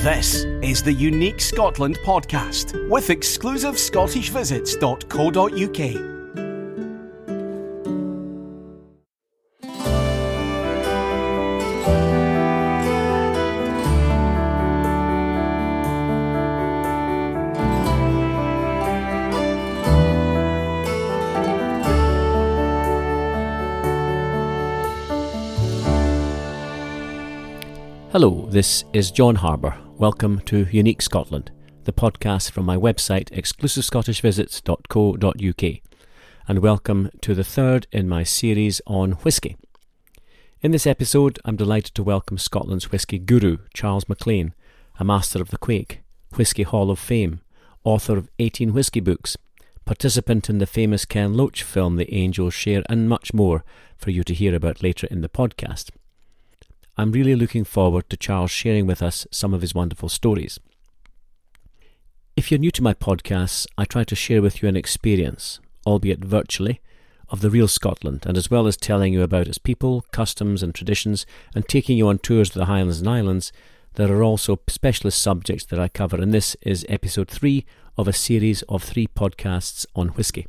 This is the Unique Scotland podcast with exclusive ScottishVisits.co.uk. Hello, this is John Harbour. Welcome to Unique Scotland, the podcast from my website exclusivescottishvisits.co.uk, and welcome to the third in my series on whisky. In this episode, I'm delighted to welcome Scotland's whisky guru, Charles Maclean, a master of the Quaich, Whisky Hall of Fame, author of 18 whisky books, participant in the famous Ken Loach film The Angels Share, and much more for you to hear about later in the podcast. I'm really looking forward to Charles sharing with us some of his wonderful stories. If you're new to my podcasts, I try to share with you an experience, albeit virtually, of the real Scotland, and as well as telling you about its people, customs and traditions, and taking you on tours to the Highlands and Islands, there are also specialist subjects that I cover, and this is episode 3 of a series of 3 podcasts on whisky.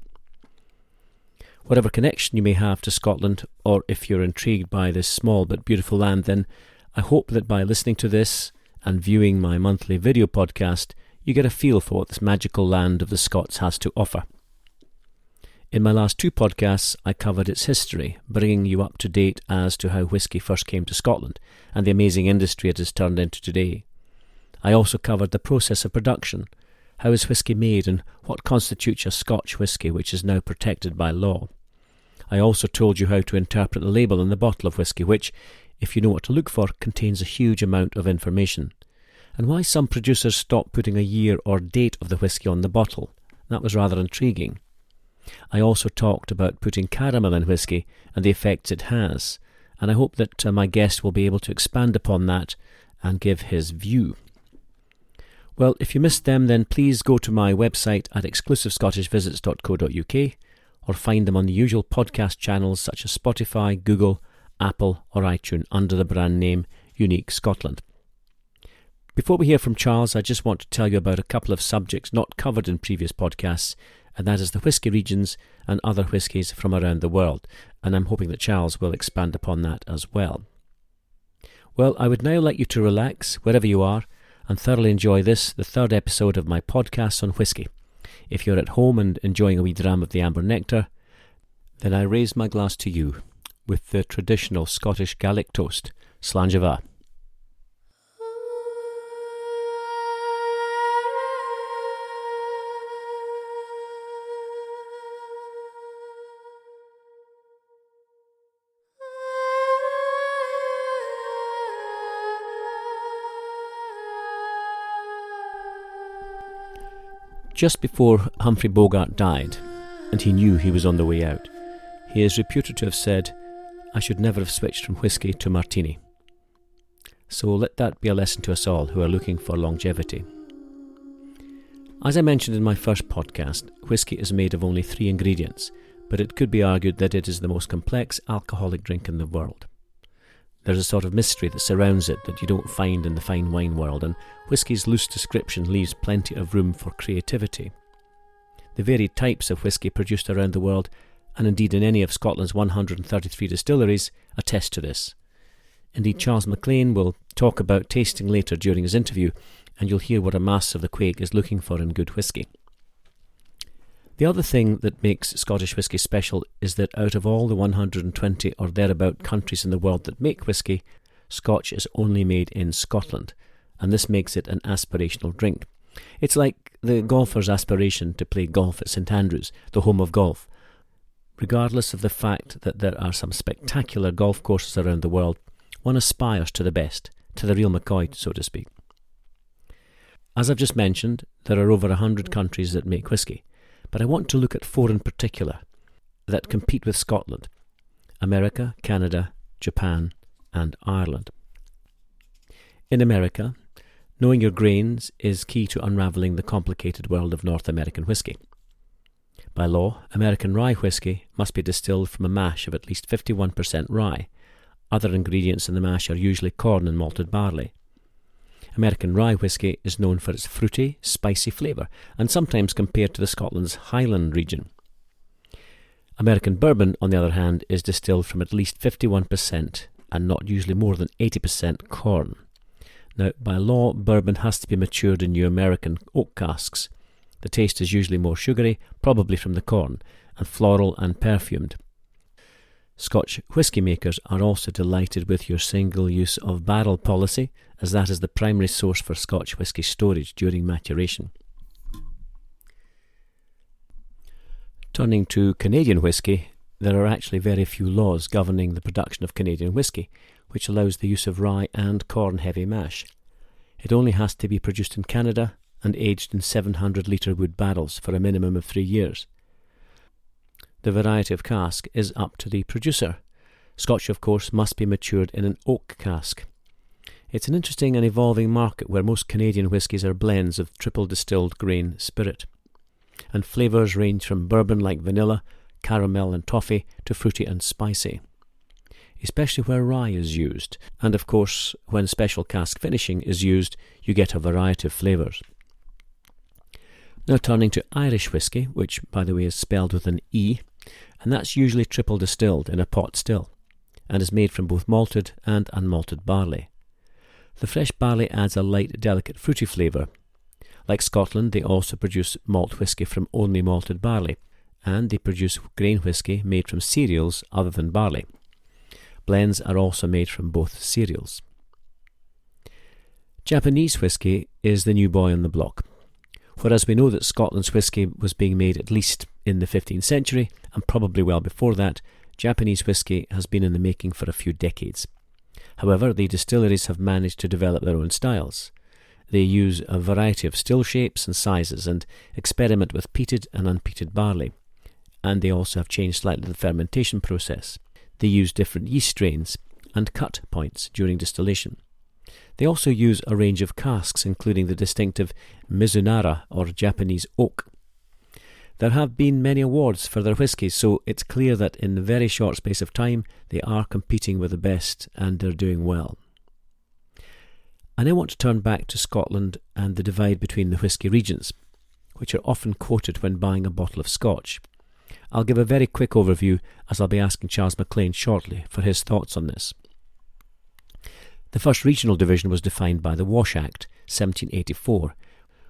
Whatever connection you may have to Scotland, or if you're intrigued by this small but beautiful land, then I hope that by listening to this and viewing my monthly video podcast, you get a feel for what this magical land of the Scots has to offer. In my last 2 podcasts, I covered its history, bringing you up to date as to how whisky first came to Scotland and the amazing industry it has turned into today. I also covered the process of production. How is whisky made and what constitutes a Scotch whisky which is now protected by law? I also told you how to interpret the label on the bottle of whisky which, if you know what to look for, contains a huge amount of information. And why some producers stopped putting a year or date of the whisky on the bottle. That was rather intriguing. I also talked about putting caramel in whisky and the effects it has, and I hope that my guest will be able to expand upon that and give his view. Well, if you missed them, then please go to my website at exclusivescottishvisits.co.uk or find them on the usual podcast channels such as Spotify, Google, Apple or iTunes under the brand name Unique Scotland. Before we hear from Charles, I just want to tell you about a couple of subjects not covered in previous podcasts, and that is the whisky regions and other whiskies from around the world, and I'm hoping that Charles will expand upon that as well. Well, I would now like you to relax wherever you are and thoroughly enjoy this, the third episode of my podcast on whisky. If you're at home and enjoying a wee dram of the amber nectar, then I raise my glass to you with the traditional Scottish Gaelic toast, Slán de bha. Just before Humphrey Bogart died, and he knew he was on the way out, he is reputed to have said, "I should never have switched from whisky to martini." So let that be a lesson to us all who are looking for longevity. As I mentioned in my first podcast, whisky is made of only 3 ingredients, but it could be argued that it is the most complex alcoholic drink in the world. There's a sort of mystery that surrounds it that you don't find in the fine wine world, and whisky's loose description leaves plenty of room for creativity. The varied types of whisky produced around the world, and indeed in any of Scotland's 133 distilleries, attest to this. Indeed, Charles Maclean will talk about tasting later during his interview, and you'll hear what a master of the Quaich is looking for in good whisky. The other thing that makes Scottish whisky special is that out of all the 120 or thereabout countries in the world that make whisky, Scotch is only made in Scotland, and this makes it an aspirational drink. It's like the golfer's aspiration to play golf at St Andrews, the home of golf. Regardless of the fact that there are some spectacular golf courses around the world, one aspires to the best, to the real McCoy, so to speak. As I've just mentioned, there are over 100 countries that make whisky, but I want to look at 4 in particular that compete with Scotland: America, Canada, Japan and Ireland. In America, knowing your grains is key to unravelling the complicated world of North American whisky. By law, American rye whisky must be distilled from a mash of at least 51% rye. Other ingredients in the mash are usually corn and malted barley. American rye whisky is known for its fruity, spicy flavour, and sometimes compared to the Scotland's Highland region. American bourbon, on the other hand, is distilled from at least 51% and not usually more than 80% corn. Now, by law, bourbon has to be matured in New American oak casks. The taste is usually more sugary, probably from the corn, and floral and perfumed. Scotch whisky makers are also delighted with your single-use of barrel policy, as that is the primary source for Scotch whisky storage during maturation. Turning to Canadian whisky, there are actually very few laws governing the production of Canadian whisky, which allows the use of rye and corn-heavy mash. It only has to be produced in Canada and aged in 700-litre wood barrels for a minimum of 3 years. The variety of cask is up to the producer. Scotch, of course, must be matured in an oak cask. It's an interesting and evolving market where most Canadian whiskies are blends of triple distilled grain spirit. And flavours range from bourbon like vanilla, caramel and toffee to fruity and spicy. Especially where rye is used, and of course when special cask finishing is used, you get a variety of flavours. Now turning to Irish whisky, which by the way is spelled with an E, and that's usually triple distilled in a pot still, and is made from both malted and unmalted barley. The fresh barley adds a light, delicate, fruity flavour. Like Scotland, they also produce malt whisky from only malted barley, and they produce grain whisky made from cereals other than barley. Blends are also made from both cereals. Japanese whisky is the new boy on the block. Whereas we know that Scotland's whisky was being made at least in the 15th century, and probably well before that, Japanese whisky has been in the making for a few decades. However, the distilleries have managed to develop their own styles. They use a variety of still shapes and sizes and experiment with peated and unpeated barley. And they also have changed slightly the fermentation process. They use different yeast strains and cut points during distillation. They also use a range of casks, including the distinctive Mizunara or Japanese oak. There have been many awards for their whiskies, so it's clear that in a very short space of time they are competing with the best and they're doing well. I now want to turn back to Scotland and the divide between the whisky regions, which are often quoted when buying a bottle of Scotch. I'll give a very quick overview, as I'll be asking Charles Maclean shortly for his thoughts on this. The first regional division was defined by the Wash Act, 1784,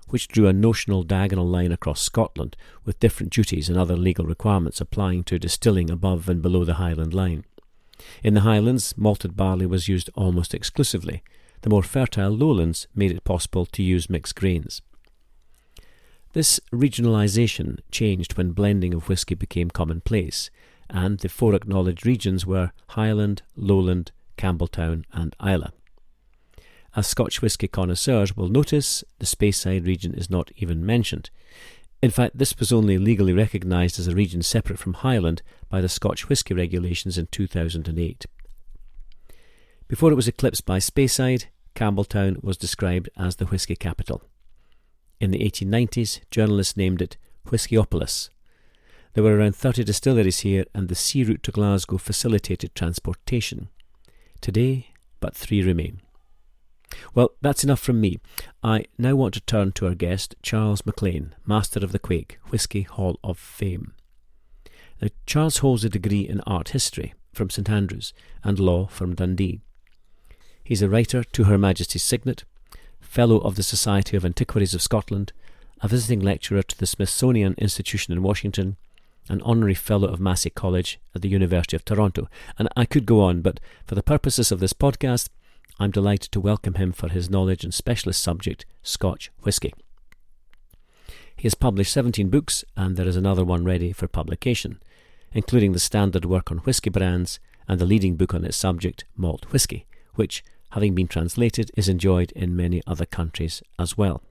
which drew a notional diagonal line across Scotland, with different duties and other legal requirements applying to distilling above and below the Highland line. In the Highlands, malted barley was used almost exclusively. The more fertile lowlands made it possible to use mixed grains. This regionalisation changed when blending of whisky became commonplace, and the four acknowledged regions were Highland, Lowland, Campbeltown and Islay. As Scotch whisky connoisseurs will notice, the Speyside region is not even mentioned. In fact, this was only legally recognised as a region separate from Highland by the Scotch whisky regulations in 2008. Before it was eclipsed by Speyside, Campbeltown was described as the whisky capital. In the 1890s, journalists named it Whiskyopolis. There were around 30 distilleries here, and the sea route to Glasgow facilitated transportation. Today, but 3 remain. Well, that's enough from me. I now want to turn to our guest, Charles Maclean, Master of the Quaich, Whisky Hall of Fame. Now, Charles holds a degree in art history from St Andrews and law from Dundee. He's a writer to Her Majesty's Signet, Fellow of the Society of Antiquaries of Scotland, a visiting lecturer to the Smithsonian Institution in Washington, an honorary Fellow of Massey College at the University of Toronto. And I could go on, but for the purposes of this podcast, I'm delighted to welcome him for his knowledge and specialist subject, Scotch whisky. He has published 17 books, and there is another one ready for publication, including the standard work on whisky brands and the leading book on its subject, Malt Whisky, which, having been translated, is enjoyed in many other countries as well.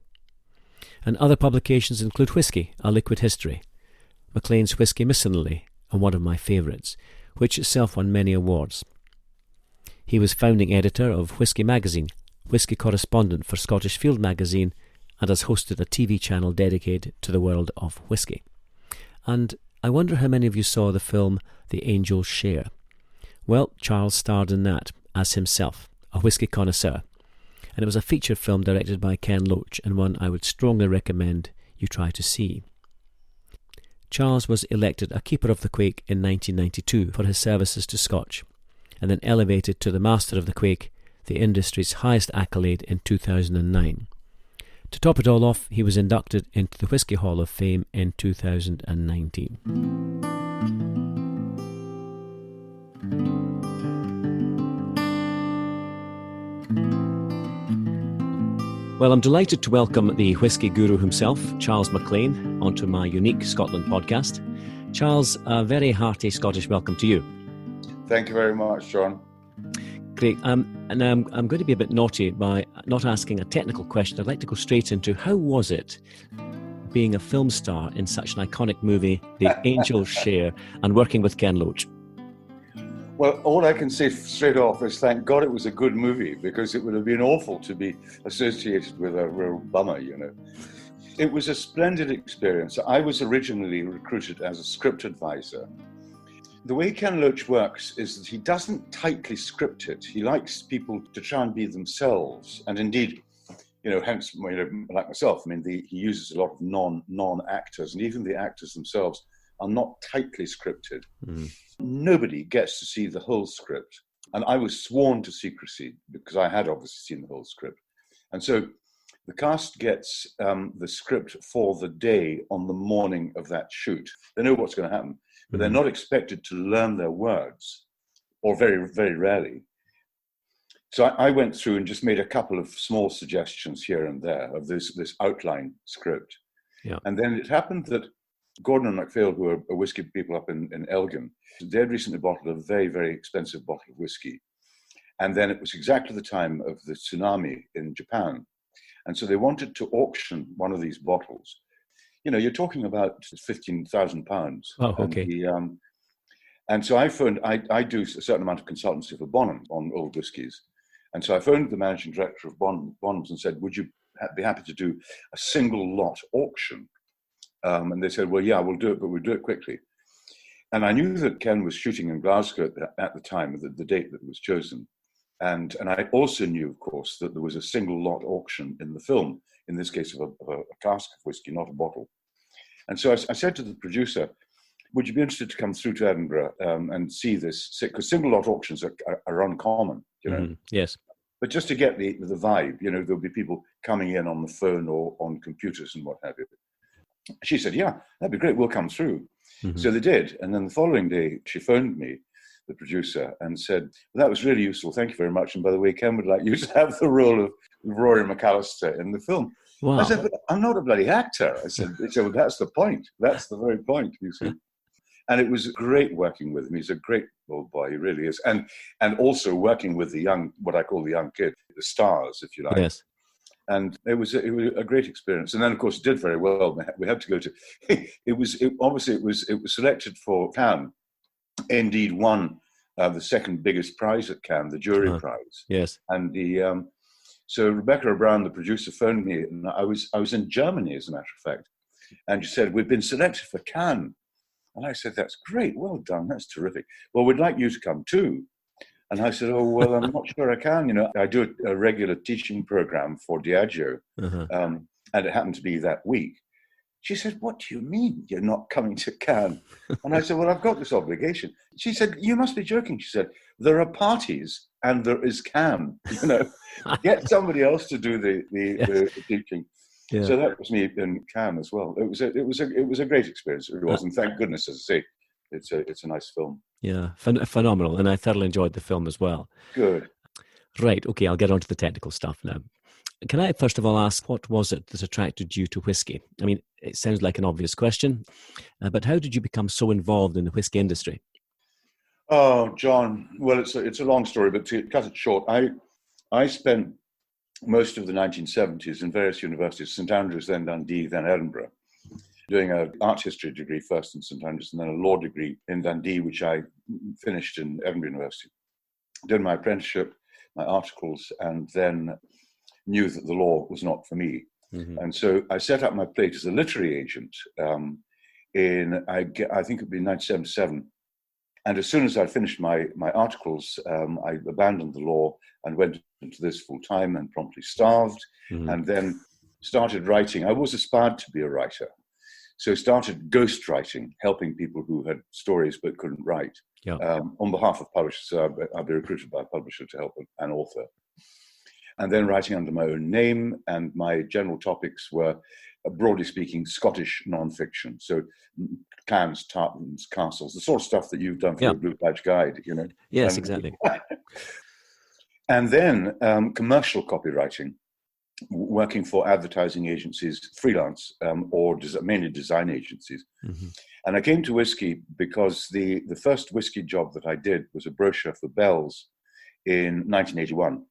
And other publications include Whisky, A Liquid History, Maclean's Whisky Miscellany, and one of my favourites, which itself won many awards. He was founding editor of Whisky magazine, whisky correspondent for Scottish Field magazine, and has hosted a TV channel dedicated to the world of whisky. And I wonder how many of you saw the film The Angel's Share. Well, Charles starred in that as himself, a whisky connoisseur. and it was a feature film directed by Ken Loach, and one I would strongly recommend you try to see. Charles was elected a Keeper of the Quaich in 1992 for his services to Scotch, and then elevated to the Master of the Quaich, the industry's highest accolade, in 2009. To top it all off, he was inducted into the Whisky Hall of Fame in 2019. Well, I'm delighted to welcome the whisky guru himself, Charles Maclean, onto my Unique Scotland podcast. Charles, a very hearty Scottish welcome to you. Thank you very much, John. Great. And I'm going to be a bit naughty by not asking a technical question. I'd like to go straight into, how was it being a film star in such an iconic movie, The Angel's Share, and working with Ken Loach? Well, all I can say straight off is thank God it was a good movie, because it would have been awful to be associated with a real bummer, you know. It was a splendid experience. I was originally recruited as a script advisor. The way Ken Loach works is that he doesn't tightly script it. He likes people to try and be themselves. And indeed, you know, hence, you know, like myself, I mean, he uses a lot of non-actors, and even the actors themselves are not tightly scripted. Nobody gets to see the whole script. And I was sworn to secrecy because I had obviously seen the whole script. And so the cast gets the script for the day on the morning of that shoot. They know what's going to happen, but they're not expected to learn their words, or very, very rarely. So I went through and just made a couple of small suggestions here and there of this outline script. Yeah. And then it happened that Gordon and MacPhail, who are whiskey people up in Elgin, they had recently bottled a very, very expensive bottle of whiskey. And then it was exactly the time of the tsunami in Japan. And so they wanted to auction one of these bottles. You know, you're talking about £15,000. Oh, okay. And so I phoned, I do a certain amount of consultancy for Bonham on old whiskies. And so I phoned the managing director of Bonham's and said, would you be happy to do a single lot auction? And they said, well, yeah, we'll do it, but we'll do it quickly. And I knew that Ken was shooting in Glasgow at the time, the date that was chosen. And I also knew, of course, that there was a single lot auction in the film, in this case of a cask of whiskey, not a bottle. And so I said to the producer, would you be interested to come through to Edinburgh and see this? Because single lot auctions are uncommon, you know. Mm-hmm. Yes. But just to get the vibe, you know, there'll be people coming in on the phone or on computers and what have you. She said, yeah, that'd be great, we'll come through. Mm-hmm. So they did. And then the following day, she phoned me, the producer, and said, well, that was really useful, thank you very much. And by the way, Ken would like you to have the role of Rory McAllister in the film. Wow. I said, but I'm not a bloody actor. I said, well, that's the point. That's the very point, you see. And it was great working with him. He's a great old boy, he really is. And also working with the young, what I call the young kid, the stars, if you like. Yes. And it was a great experience. And then, of course, it did very well. We had to go to, it was selected for Cannes, indeed won the second biggest prize at Cannes, the jury prize. Yes. And so Rebecca O'Brien, the producer, phoned me, and I was in Germany, as a matter of fact. And she said, we've been selected for Cannes. And I said, that's great, well done, that's terrific. Well, we'd like you to come too. And I said, oh, well, I'm not sure I can. You know, I do a regular teaching program for Diageo, and it happened to be that week. She said, what do you mean you're not coming to Cannes? And I said, well, I've got this obligation. She said, you must be joking. She said, there are parties and there is Cannes. You know, get somebody else to do the teaching. Yeah. So that was me in Cannes as well. It was a great experience. It was, and thank goodness, as I say, it's a nice film. Yeah, phenomenal, and I thoroughly enjoyed the film as well. Good. Right, okay, I'll get on to the technical stuff now. Can I first of all ask, what was it that attracted you to whiskey? I mean, it sounds like an obvious question, but how did you become so involved in the whiskey industry? Oh, John, well, it's a long story, but to cut it short, I spent most of the 1970s in various universities, St Andrews, then Dundee, then Edinburgh, doing an art history degree first in St Andrews and then a law degree in Dundee, which I finished in Edinburgh University. Did my apprenticeship, my articles, and then knew that the law was not for me. Mm-hmm. And so I set up my plate as a literary agent in, I think it would be 1977. And as soon as I finished my articles, I abandoned the law and went into this full time and promptly starved, and then started writing. I always aspired to be a writer. So started ghost writing, helping people who had stories but couldn't write on behalf of publishers. So I'd be recruited by a publisher to help an author. And then writing under my own name, and my general topics were, broadly speaking, Scottish non-fiction. So clans, tartans, castles, the sort of stuff that you've done for the Blue Badge Guide, you know. Yes, exactly. And then commercial copywriting, working for advertising agencies, freelance, or mainly design agencies. And I came to whiskey because the first whiskey job that I did was a brochure for Bell's in 1981.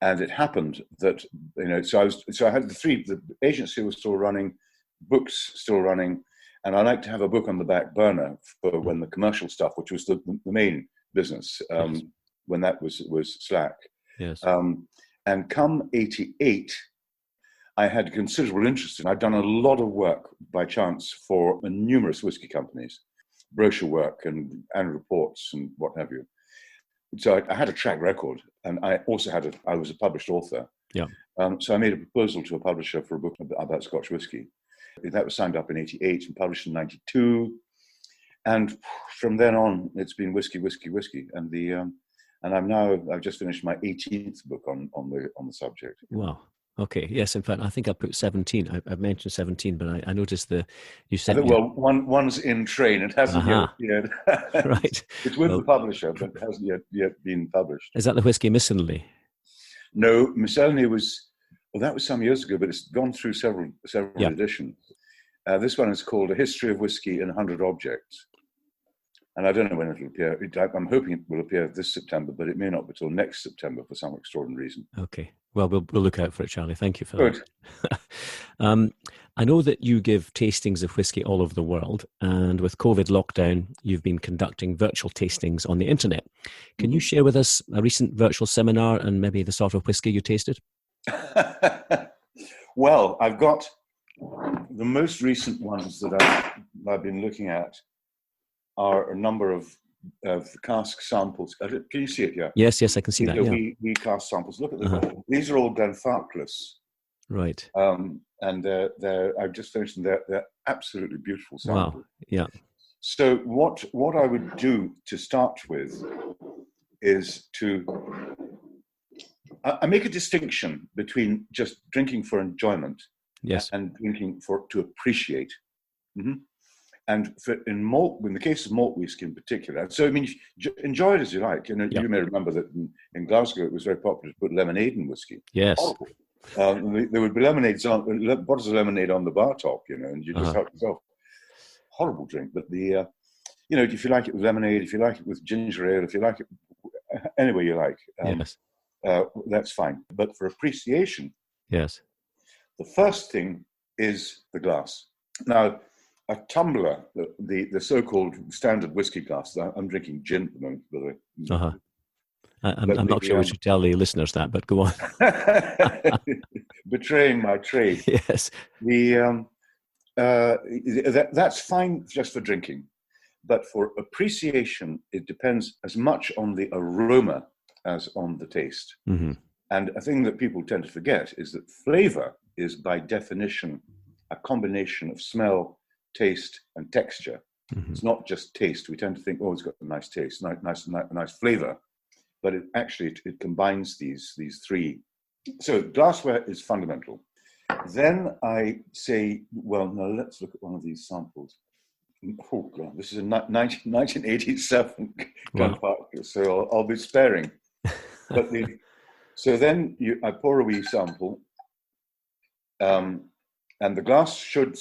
And it happened that, you know, so I had the agency was still running, books still running, and I like to have a book on the back burner for when the commercial stuff, which was the main business, when that was slack. Yes. And come 88, I had considerable interest in. I'd done a lot of work by chance for numerous whiskey companies, brochure work and reports and what have you. So I had a track record, and I also I was a published author. Yeah. So I made a proposal to a publisher for a book about Scotch whisky. That was signed up in 88 and published in 92. And from then on, it's been whiskey, whiskey, whiskey. And I've just finished my 18th book on the subject. Wow. Okay. Yes. In fact, I think I put 17. I've mentioned 17, but I noticed you said. Well, one's in train. It hasn't yet. Right. It's with the publisher, but it hasn't yet been published. Is that the Whiskey Miscellany? No, Miscellany that was some years ago, but it's gone through several editions. This one is called A History of Whiskey in 100 Objects. And I don't know when it'll appear. I'm hoping it will appear this September, but it may not be till next September for some extraordinary reason. Okay. Well, we'll look out for it, Charlie. Thank you for that. I know that you give tastings of whiskey all over the world, and with COVID lockdown, you've been conducting virtual tastings on the internet. Can you share with us a recent virtual seminar and maybe the sort of whiskey you tasted? Well, I've got the most recent ones that I've been looking at are a number of cask samples. Can you see it? Yeah. Yes, I can see that. Yeah. We cask samples. Look at them. These are all Glenfarclas. Right. And I've just finished them. They're absolutely beautiful samples. Wow. Yeah. So what I would do to start with is I make a distinction between just drinking for enjoyment, and drinking to appreciate. And in the case of malt whiskey in particular, so I mean, enjoy it as you like. You know, you may remember that in Glasgow it was very popular to put lemonade in whiskey. Yes. There would be bottles of lemonade on the bar top, you know, and you just help yourself. Horrible drink, but you know, if you like it with lemonade, if you like it with ginger ale, if you like it any way you like, that's fine. But for appreciation, the first thing is the glass. Now, a tumbler, the so-called standard whiskey glass. I'm drinking gin at the moment, by the way. I'm not sure we should tell the listeners that, but go on. Betraying my trade. Yes. That's fine just for drinking, but for appreciation, it depends as much on the aroma as on the taste. And a thing that people tend to forget is that flavor is, by definition, a combination of smell, taste, and texture. It's not just taste. We tend to think, it's got a nice taste, nice flavor, but it combines these three. So glassware is fundamental. Then I say, well, now let's look at one of these samples. Oh God, this is a 1987 Glenfarclas, so I'll be sparing. But so then I pour a wee sample. And the glass should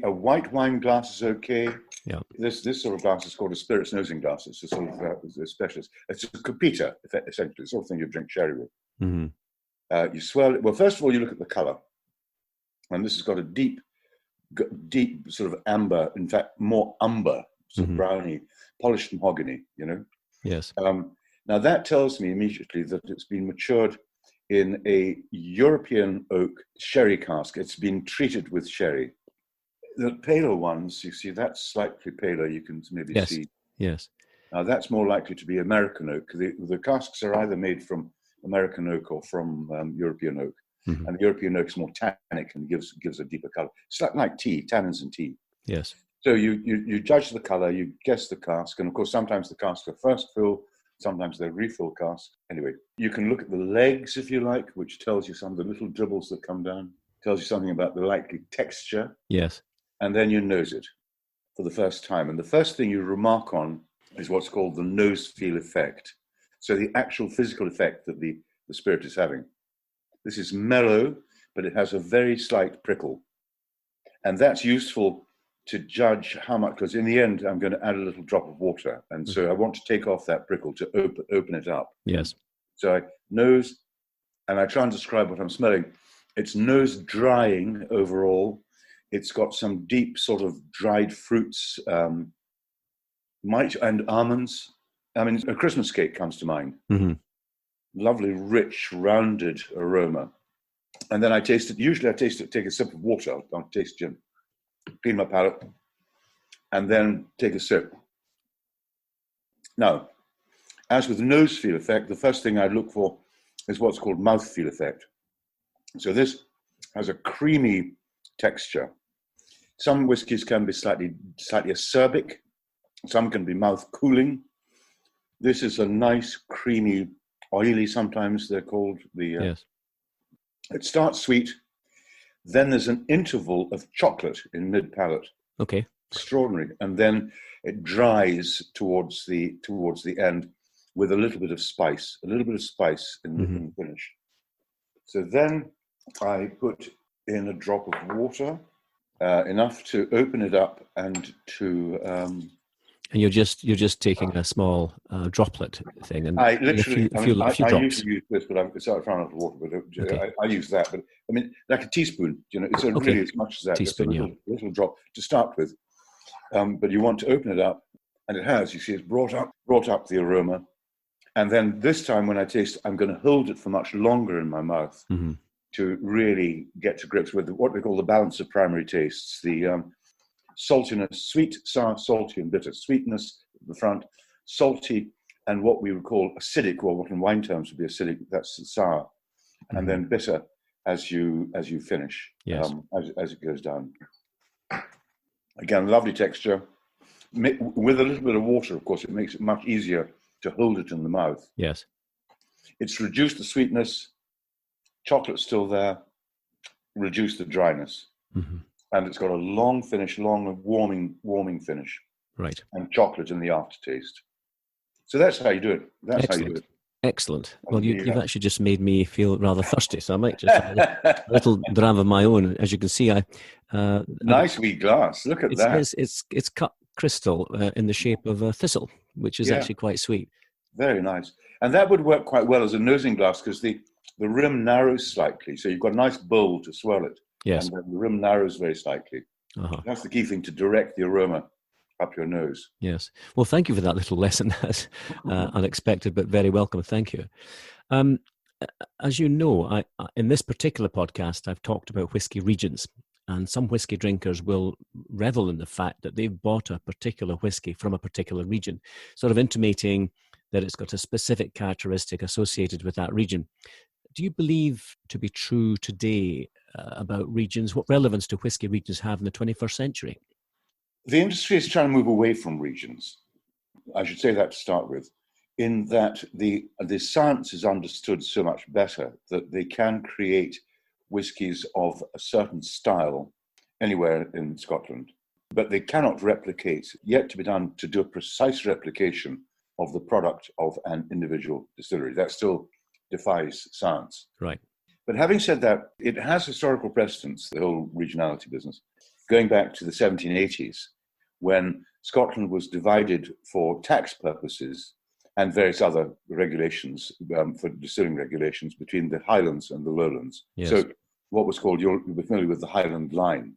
a white wine glass is okay. Yeah. This sort of glass is called a spirits nosing glass. It's a sort of a specialist. It's a cupita, essentially, the sort of thing you drink sherry with. You swirl it. Well, first of all, you look at the color. And this has got a deep sort of amber, in fact, more umber, sort of browny, polished mahogany, you know? Yes. Now, that tells me immediately that it's been matured in a European oak sherry cask. It's been treated with sherry. The paler ones, you see, that's slightly paler. You can maybe see. Yes. Now, that's more likely to be American oak. The casks are either made from American oak or from European oak. Mm-hmm. And the European oak is more tannic and gives a deeper color. It's like tea, tannins in tea. Yes. So you judge the color, you guess the cask, and of course sometimes the casks are first fill, sometimes they're refill casks. Anyway, you can look at the legs if you like, which tells you some of the little dribbles that come down, tells you something about the likely texture. Yes. And then you nose it for the first time. And the first thing you remark on is what's called the nose feel effect. So the actual physical effect that the spirit is having. This is mellow, but it has a very slight prickle. And that's useful to judge how much, because in the end, I'm going to add a little drop of water. And so I want to take off that prickle to open it up. Yes. So I nose, and I try and describe what I'm smelling. It's nose drying overall. It's got some deep sort of dried fruits, and almonds. I mean, a Christmas cake comes to mind. Mm-hmm. Lovely, rich, rounded aroma. And then I taste it. Usually I taste it, take a sip of water. I'll taste gin. Clean my palate, and then take a sip. Now, as with the nose feel effect, the first thing I look for is what's called mouth feel effect. So this has a creamy texture. Some whiskies can be slightly acerbic. Some can be mouth cooling. This is a nice, creamy, oily, sometimes they're called. Yes. It starts sweet. Then there's an interval of chocolate in mid-palate. Okay. Extraordinary. And then it dries towards the end with a little bit of spice, in the finish. So then I put in a drop of water, enough to open it up and to... and you're just taking a small droplet thing, and I literally, a few I drops. usually use this, but I found out the water. But Okay. I use that. But I mean, like a teaspoon. It's really as much as that. Teaspoon, just a little drop to start with. But you want to open it up, and it has. You see, it's brought up the aroma, and then this time when I taste, I'm going to hold it for much longer in my mouth to really get to grips with what we call the balance of primary tastes. The saltiness, sweet, sour, salty, and bitter. Sweetness at the front, salty, and what we would call acidic, or what in wine terms would be acidic, that's sour, and then bitter as you finish, yes. As it goes down. Again, lovely texture. With a little bit of water, of course, it makes it much easier to hold it in the mouth. Yes. It's reduced the sweetness, chocolate's still there, reduced the dryness. Mm-hmm. And it's got a long finish, long warming finish. Right. And chocolate in the aftertaste. So that's how you do it. That's Excellent. How you do it. Excellent. Well, you've actually just made me feel rather thirsty, so I might just have a little dram of my own. As you can see, nice wee glass. Look at that. It's cut crystal in the shape of a thistle, which is actually quite sweet. Very nice. And that would work quite well as a nosing glass because the rim narrows slightly, so you've got a nice bowl to swirl it. Yes. And the rim narrows very slightly. Uh-huh. That's the key thing, to direct the aroma up your nose. Yes. Well, thank you for that little lesson. That's unexpected, but very welcome. Thank you. As you know, in this particular podcast, I've talked about whiskey regions, and some whiskey drinkers will revel in the fact that they've bought a particular whiskey from a particular region, sort of intimating that it's got a specific characteristic associated with that region. Do you believe to be true today about regions? What relevance do whiskey regions have in the 21st century? The industry is trying to move away from regions. I should say that to start with, in that the science is understood so much better that they can create whiskies of a certain style anywhere in Scotland, but they cannot replicate, yet to be done, to do a precise replication of the product of an individual distillery. That still defies science. Right. But having said that, it has historical precedence, the whole regionality business, going back to the 1780s, when Scotland was divided for tax purposes and various other regulations, for distilling regulations, between the Highlands and the Lowlands. Yes. So what was called, you'll be familiar with the Highland Line.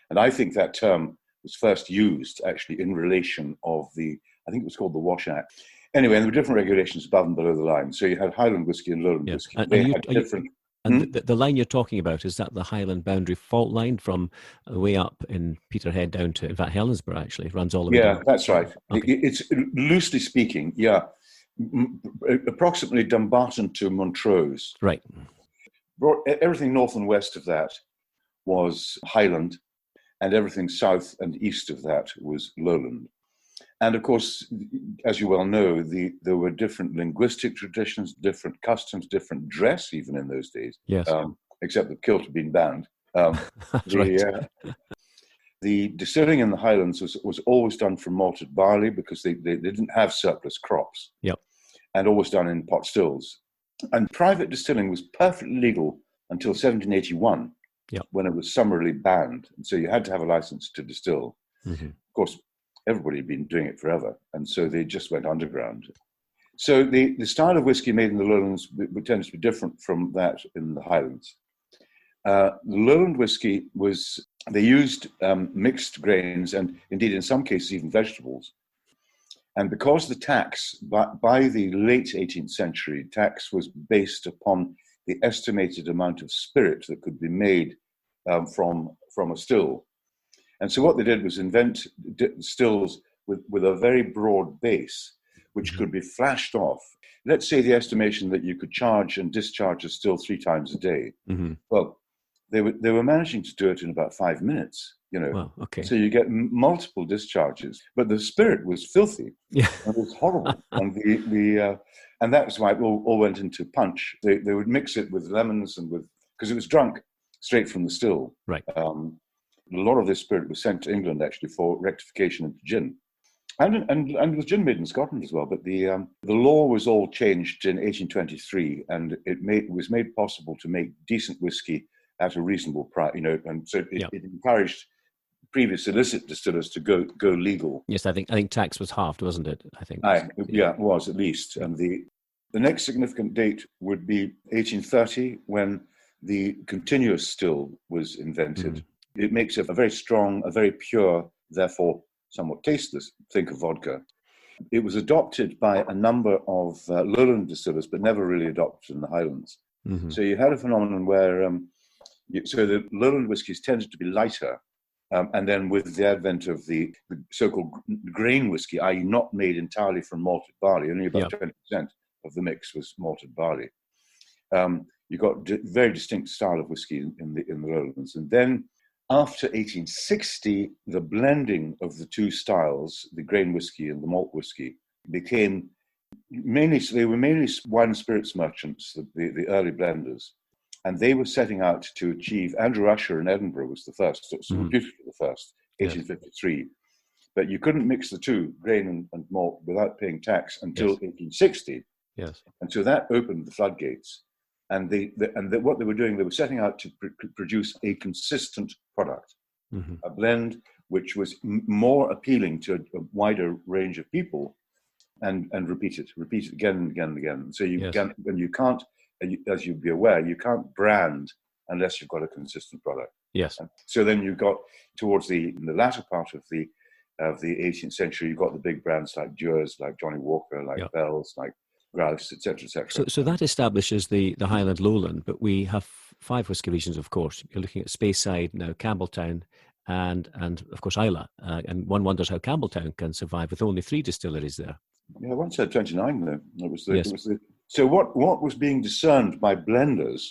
And I think that term was first used actually in relation of I think it was called the Wash Act. Anyway, there were different regulations above and below the line. So you had Highland whiskey and Lowland whiskey. They had different And the line you're talking about, is that the Highland boundary fault line from the way up in Peterhead down to, in fact, Helensburgh actually runs all the way down? Yeah, that's right. Okay. It's loosely speaking, yeah, approximately Dumbarton to Montrose. Right. Everything north and west of that was Highland, and everything south and east of that was lowland. And of course, as you well know, there were different linguistic traditions, different customs, different dress even in those days. Yes. Except that kilt had been banned. Right. The distilling in the Highlands was always done from malted barley because they didn't have surplus crops. Yep. And always done in pot stills. And private distilling was perfectly legal until 1781, when it was summarily banned. And so you had to have a license to distill. Mm-hmm. Of course, everybody had been doing it forever, and so they just went underground. So the style of whiskey made in the lowlands tends to be different from that in the Highlands. The lowland whiskey they used mixed grains and indeed in some cases even vegetables. And because the tax, by the late 18th century, tax was based upon the estimated amount of spirit that could be made from a still. And so what they did was invent stills with a very broad base, which could be flashed off. Let's say the estimation that you could charge and discharge a still 3 times a day. Mm-hmm. Well, they were managing to do it in about 5 minutes. Wow, okay. So you get multiple discharges, but the spirit was filthy. Yeah, it was horrible, and and that was why it all went into punch. They would mix it with lemons and because it was drunk straight from the still. Right. A lot of this spirit was sent to England actually for rectification into gin, and it was gin made in Scotland as well. But the law was all changed in 1823, and it was made possible to make decent whiskey at a reasonable price. And so it encouraged previous illicit distillers to go legal. Yes, I think tax was halved, wasn't it? I think. It was at least. And the next significant date would be 1830, when the continuous still was invented. Mm. It makes a very strong, a very pure, therefore somewhat tasteless. Think of vodka. It was adopted by a number of lowland distillers, but never really adopted in the Highlands. Mm-hmm. So you had a phenomenon where so the lowland whiskies tended to be lighter. And then with the advent of the so-called grain whiskey, i.e. not made entirely from malted barley, only about 20% of the mix was malted barley. You got very distinct style of whiskey in the lowlands. And then after 1860, the blending of the two styles, the grain whiskey and the malt whiskey, became they were mainly wine and spirits merchants, the early blenders. And they were setting out to achieve, Andrew Usher in Edinburgh was the first, so beautifully the first, 1853. Yes. But you couldn't mix the two, grain and malt, without paying tax until 1860. Yes. And so that opened the floodgates. And what they were doing, they were setting out to produce a consistent product, a blend which was more appealing to a wider range of people, and repeat it again and again and again. So you can't, as you'd be aware, you can't brand unless you've got a consistent product. Yes. And so then you got towards the latter part of the 18th century, you got the big brands like Dewar's, like Johnny Walker, like Bell's, like Grouse, etc., etc. So that establishes the Highland Lowland, but we have 5 whiskey regions, of course. You're looking at Speyside now, Campbelltown, and of course Islay. And one wonders how Campbelltown can survive with only 3 distilleries there. Yeah, one said 29 though. So what was being discerned by blenders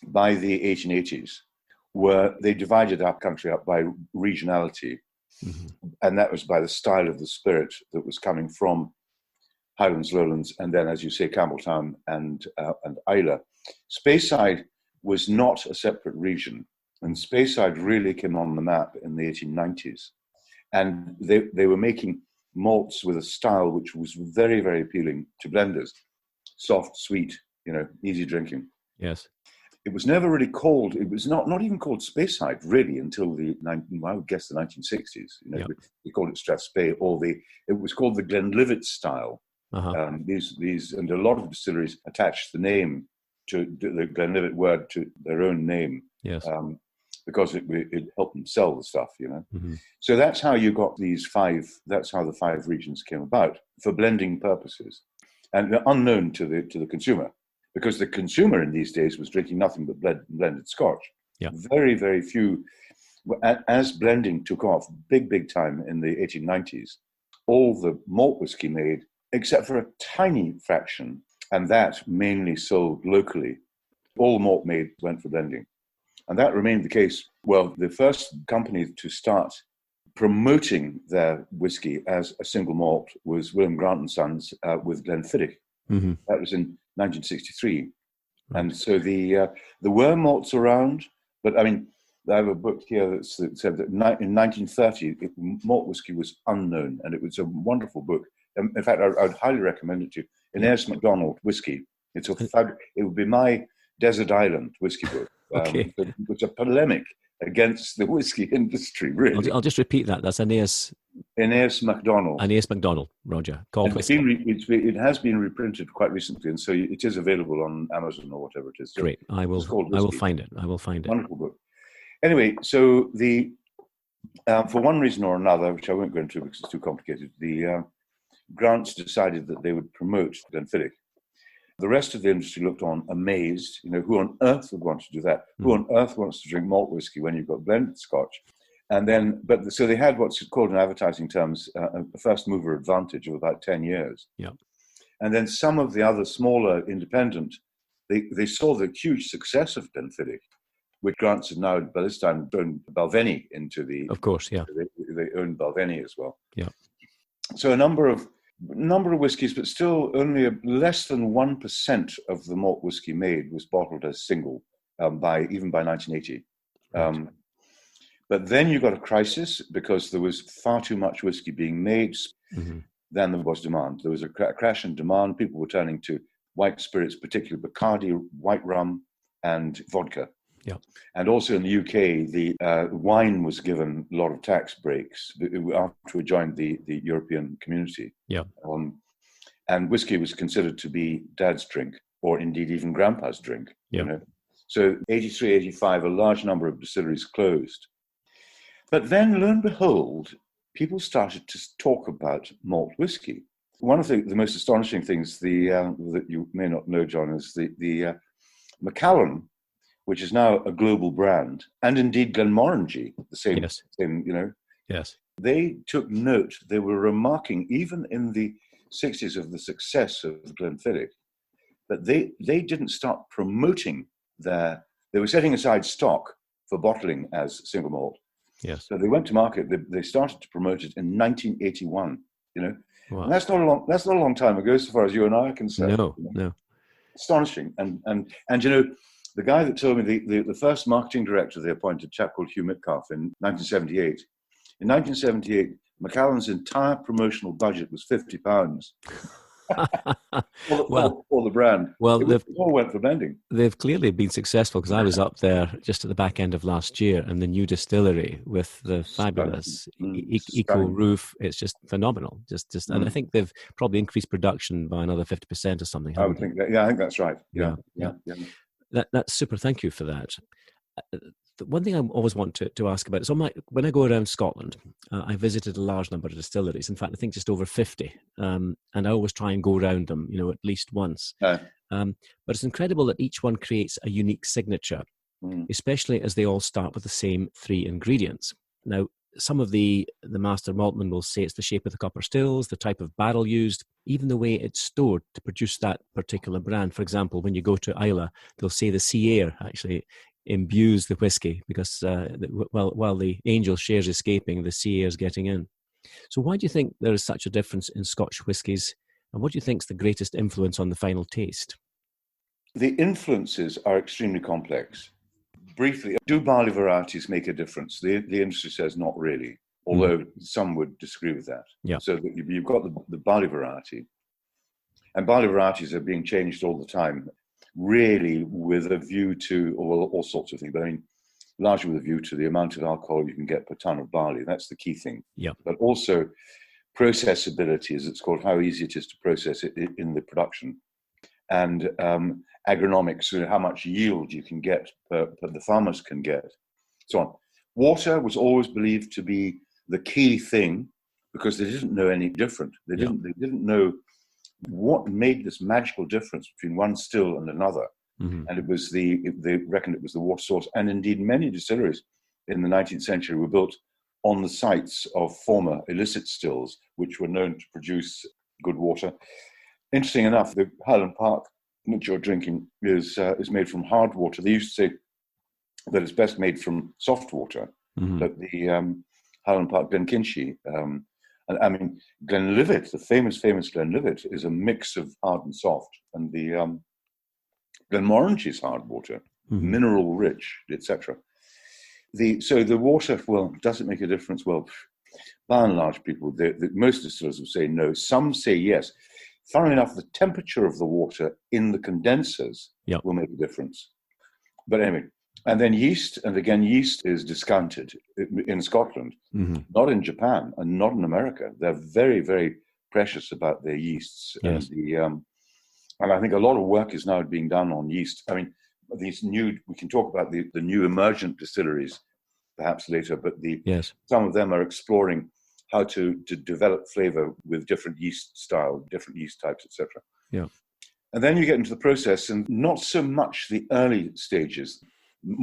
by the 1880s were they divided our country up by regionality, and that was by the style of the spirit that was coming from Highlands, Lowlands, and then, as you say, Campbelltown and Islay. Speyside was not a separate region, and Speyside really came on the map in the 1890s, and they were making malts with a style which was very, very appealing to blenders. Soft, sweet, easy drinking. Yes. It was never really called, it was not even called Speyside really until I would guess the 1960s. They called it Strathspey, it was called the Glenlivet style. These and a lot of distilleries attached the name to the Glenlivet word to their own name. Yes. Because it helped them sell the stuff, So that's how you got that's how the 5 regions came about for blending purposes. And they're unknown to the consumer. because the consumer in these days was drinking nothing but blended Scotch. Yeah. Very, very few. As blending took off big time in the 1890s, all the malt whiskey made, except for a tiny fraction, and that mainly sold locally, all the malt made went for blending. And that remained the case. Well, the first company to start promoting their whiskey as a single malt was William Grant and Sons with Glenfiddich. Mm-hmm. That was in 1963. Right. And so there were malts around, but I mean, I have a book here that said that in 1930, malt whiskey was unknown, and it was a wonderful book. In fact, I would highly recommend it to you. Inez MacDonald, Whiskey. It would be my Desert Island whiskey book. Okay. It was a polemic against the whiskey industry, really. I'll just repeat that. That's Inez MacDonald. Inez MacDonald, Roger. It has been reprinted quite recently, and so it is available on Amazon or whatever it is. So great. I will find it. Wonderful book. Anyway, so for one reason or another, which I won't go into because it's too complicated, the Grants decided that they would promote Glenfiddich. The rest of the industry looked on amazed. Who on earth would want to do that? Mm. Who on earth wants to drink malt whiskey when you've got blended Scotch? And then, so they had what's called in advertising terms a first mover advantage of about 10 years. Yeah. And then some of the other smaller independent, they saw the huge success of Glenfiddich, which Grants had now, by this time, owned Balvenie into the... Of course, yeah. They owned Balvenie as well. Yeah. So a number of whiskies, but still only less than 1% of the malt whiskey made was bottled as single even by 1980. Right. But then you got a crisis because there was far too much whiskey being made than there was demand. There was a crash in demand. People were turning to white spirits, particularly Bacardi, white rum, and vodka. Yeah. And also in the UK, the wine was given a lot of tax breaks after we joined the European community. Yeah. And whiskey was considered to be dad's drink, or indeed even grandpa's drink. Yeah. So 83, 85, a large number of distilleries closed. But then, lo and behold, people started to talk about malt whiskey. One of the most astonishing things that you may not know, John, is the Macallan, which is now a global brand, and indeed Glenmorangie, the same, yes. Yes. They took note. They were remarking, even in the 60s, of the success of Glenfiddich, but they didn't start promoting they were setting aside stock for bottling as single malt. Yes. So they went to market. They started to promote it in 1981. Wow. And that's not a long time ago, so far as you and I are concerned. No. Astonishing. And the guy that told me the first marketing director they appointed, a chap called Hugh Metcalf, in 1978. In 1978, Macallan's entire promotional budget was £50 for the brand. Well, it all went for blending. They've clearly been successful, because I was up there just at the back end of last year, and the new distillery with the fabulous eco roof, it's just phenomenal. And I think they've probably increased production by another 50% or something. I would think that. Yeah, I think that's right. Yeah. That's super. Thank you for that. The one thing I always want to ask about is when I go around Scotland, I visited a large number of distilleries. In fact, I think just over 50, and I always try and go around them, at least once. But it's incredible that each one creates a unique signature, especially as they all start with the same 3 ingredients. Now, some of the master maltmen will say it's the shape of the copper stills, the type of barrel used, even the way it's stored to produce that particular brand. For example, when you go to Islay, they'll say the sea air actually imbues the whiskey, because while the angel shares escaping, the sea air is getting in. So why do you think there is such a difference in Scotch whiskies, and what do you think is the greatest influence on the final taste? The influences are extremely complex. Briefly, do barley varieties make a difference? The industry says not really, although some would disagree with that. Yeah. So you've got the barley variety, and barley varieties are being changed all the time, really with a view to all sorts of things, but I mean, largely with a view to the amount of alcohol you can get per ton of barley. That's the key thing. Yeah. But also processability, as it's called, how easy it is to process it in the production, and agronomics, so how much yield you can get the farmers can get, so on. Water was always believed to be the key thing, because they didn't know any different. They didn't know what made this magical difference between one still and another. Mm-hmm. And it was they reckoned it was the water source. And indeed, many distilleries in the 19th century were built on the sites of former illicit stills, which were known to produce good water. Interesting enough, the Highland Park that you're drinking is made from hard water. They used to say that it's best made from soft water, Mm-hmm. but the Highland Park Glenkinchie, and I mean Glenlivet, the famous Glenlivet, is a mix of hard and soft, and the Glenmorangie is hard water, Mm-hmm. mineral rich, etc. So the water, well, does it make a difference? Well, by and large, people, most distillers will say no. Some say yes. Funnily enough, the temperature of the water in the condensers Yep. will make a difference. But anyway, and then yeast, and again, yeast is discounted in Scotland, Mm-hmm. not in Japan and not in America. They're very, very precious about their yeasts. Yes. And I think a lot of work is now being done on yeast. I mean, we can talk about the new emergent distilleries perhaps later, but Yes. some of them are exploring how to develop flavor with different yeast style, different yeast types, etc. Yeah. And then you get into the process, and not so much the early stages.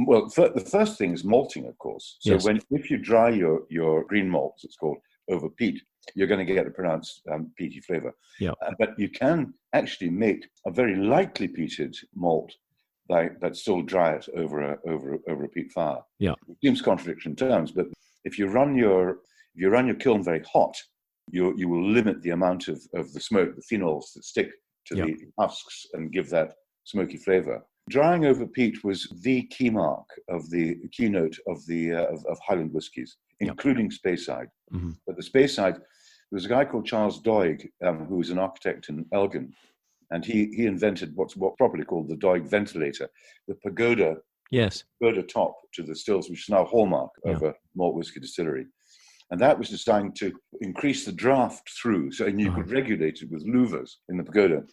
Well, the first thing is malting, of course. So Yes. if you dry your green malts, it's called, over peat, you're going to get a pronounced peaty flavor. Yeah. But you can actually make a very lightly peated malt, but still dry it over a peat fire. Yeah. It seems contradiction in terms, but if you run your kiln very hot, you will limit the amount of the smoke, the phenols that stick to Yeah. the husks and give that smoky flavor. Drying over peat was the keynote of the of Highland whiskies, including Speyside. Mm-hmm. But the Speyside, there was a guy called Charles Doig, who was an architect in Elgin, and he invented what's properly called the Doig ventilator, the pagoda top to the stills, which is now a hallmark of a malt whiskey distillery. And that was designed to increase the draft through, and you could regulate it with louvers in the pagoda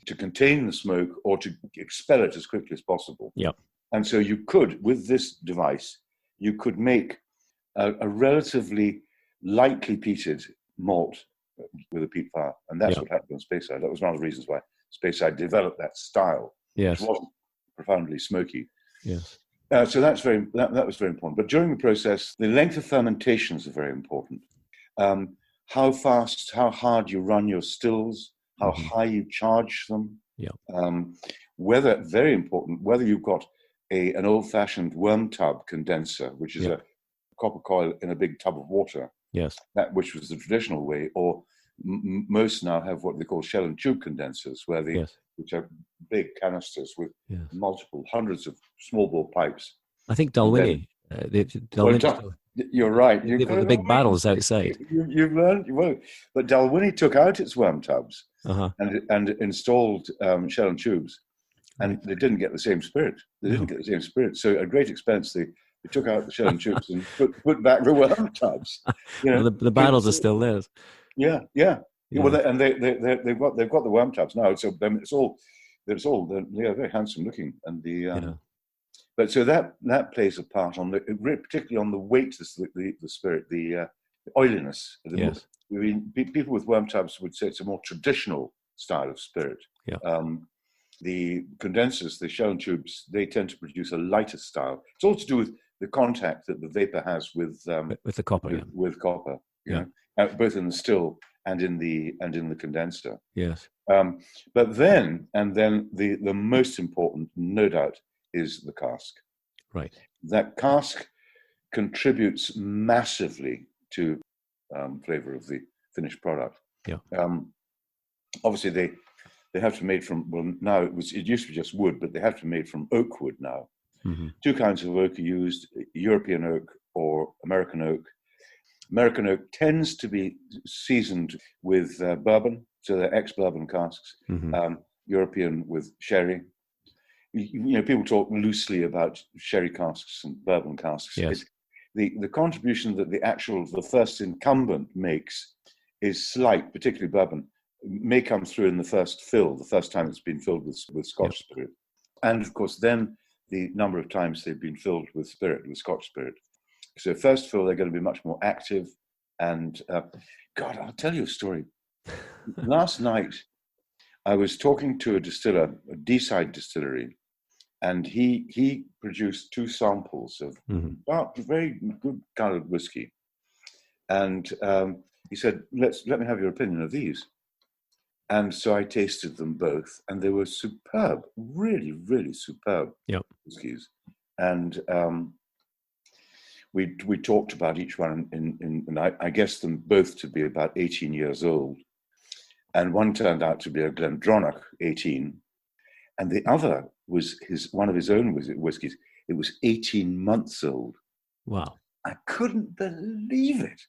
to contain the smoke or to expel it as quickly as possible. Yep. And so you could, with this device, you could make a relatively lightly peated malt with a peat fire. And that's what happened on Speyside. That was one of the reasons why Speyside developed that style. Yes. Which wasn't profoundly smoky. Yes. So that was very important. But during the process, the length of fermentations are very important. How fast, how hard you run your stills, how high you charge them. Yeah. Very important, whether you've got an old-fashioned worm tub condenser, which is a copper coil in a big tub of water. Yes. That which was the traditional way, or most now have what they call shell and tube condensers, which are big canisters with multiple hundreds of small bore pipes. I think Dalwhinnie. You're right. They've got the big barrels outside. You've learned. Well, but Dalwhinnie took out its worm tubs and installed shell and tubes, and they didn't get the same spirit. So at great expense, they took out the shell and tubes and put back the worm tubs. Well, the barrels are still there. Yeah. Well, they've got the worm tubs now. So they're very handsome looking, and but so that plays a part on particularly on the weight, the spirit, the oiliness. Yes. I mean, people with worm tubs would say it's a more traditional style of spirit. Yeah. The condensers, the shell and tubes, they tend to produce a lighter style. It's all to do with the contact that the vapor has with the copper. With copper. You know, both in the still and in the condenser. Yes. But then the most important, no doubt, is the cask. Right. That cask contributes massively to flavor of the finished product. Yeah. Obviously, they have to be made from, well, now it used to be just wood, but they have to be made from oak wood now. Mm-hmm. Two kinds of oak are used: European oak or American oak. American oak tends to be seasoned with bourbon, so they're ex-bourbon casks. Mm-hmm. European with sherry. You know, people talk loosely about sherry casks and bourbon casks. Yes. The contribution that the first incumbent makes is slight, particularly bourbon, may come through in the first fill, the first time it's been filled with Scotch spirit. And of course, then the number of times they've been filled with Scotch spirit. So first fill, they're going to be much more active. And God, I'll tell you a story. Last night, I was talking to a distiller, a D-side distillery, and he produced 2 samples of very good coloured whiskey. And he said, let me have your opinion of these. And so I tasted them both, and they were superb, really, really superb whiskies. And we talked about each one, and I guessed them both to be about 18 years old. And one turned out to be a Glendronach 18, and the other was one of his own whiskies. It was 18 months old. Wow. I couldn't believe it.